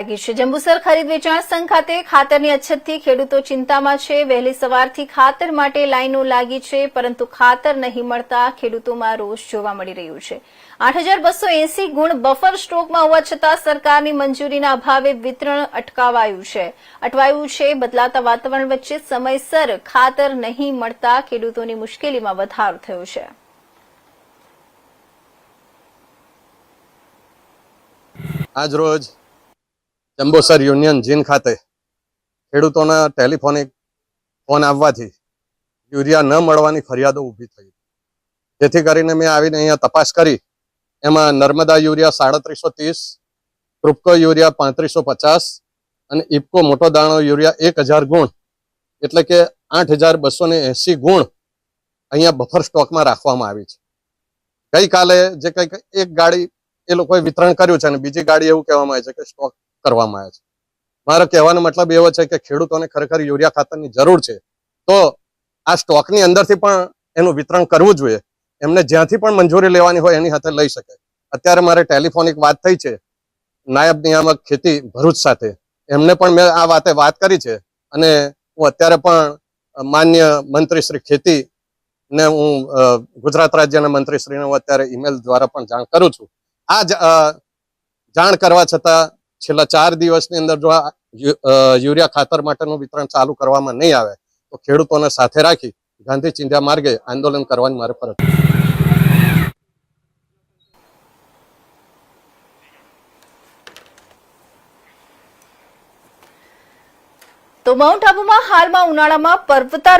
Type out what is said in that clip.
જંબુસર ખરીદ વેચાણ સંઘ ખાતે ખાતરની અછતથી ખેડૂતો ચિંતામાં છે। વહેલી સવારથી ખાતર માટે લાઈનો લાગી છે, પરંતુ ખાતર નહીં મળતા ખેડૂતોમાં રોષ જોવા મળી રહ્યો છે। 8280 ગુણ બફર સ્ટોકમાં હોવા છતાં સરકારની મંજૂરીના અભાવે વિતરણ અટવાયું છે। બદલાતા વાતાવરણ વચ્ચે સમયસર ખાતર નહીં મળતા ખેડૂતોની મુશ્કેલીમાં વધારો થયો છે। આજ રોજ જંબુસર યુનિયન જીન ખાતે ખેડૂતોના ટેલિફોનિક ફોન આવવાથી યુરિયા ન મળવાની ફરિયાદો ઊભી થઈ, જેથી કરીને મેં આવીને અહીંયા તપાસ કરી। એમાં નર્મદા યુરિયા 3730, ટ્રુપકો યુરિયા 3550 અને ઇફકો મોટો દાણો યુરિયા 1000 ગુણ એટલે કે 8280 ગુણ અહીંયા બફર સ્ટોકમાં રાખવામાં આવી છે। ગઈકાલે જે કંઈક એક ગાડી એ લોકોએ વિતરણ કર્યું છે અને બીજી ગાડી એવું કહેવામાં આવે છે કે સ્ટોક કરવામાં આવે છે। મારો કહેવાનો મતલબ એવો છે કે ખેડૂતોને ખરેખર યુરિયા ખાતરની જરૂર છે, તો આ સ્ટોકની અંદરથી પણ એનું વિતરણ કરવું જોઈએ। એમને જ્યાંથી પણ મંજૂરી લેવાની હોય એની સાથે લઈ શકે। અત્યારે મારે ટેલિફોનિક વાત થઈ છે નાયબ નિયામક ખેતી ભરૂચ સાથે, એમને પણ મેં આ વાતે વાત કરી છે અને હું અત્યારે પણ માન્ય મંત્રી શ્રી ખેતી ને હું ગુજરાત રાજ્યના મંત્રીશ્રીને હું અત્યારે ઈમેલ દ્વારા પણ જાણ કરું છું। આ જાણ કરવા છતાં છેલ્લા 4 દિવસની અંદર જો યુરિયા ખાતર માટેનું વિતરણ ચાલુ કરવામાં નહીં આવે તો ખેડૂતોને સાથે રાખી ગાંધી ચિંધ્યા માર્ગે આંદોલન કરવાની મારે ફરજ છે। તો માઉન્ટ આબુમાં હાલમાં ઉનાળામાં પર્વતારોહણ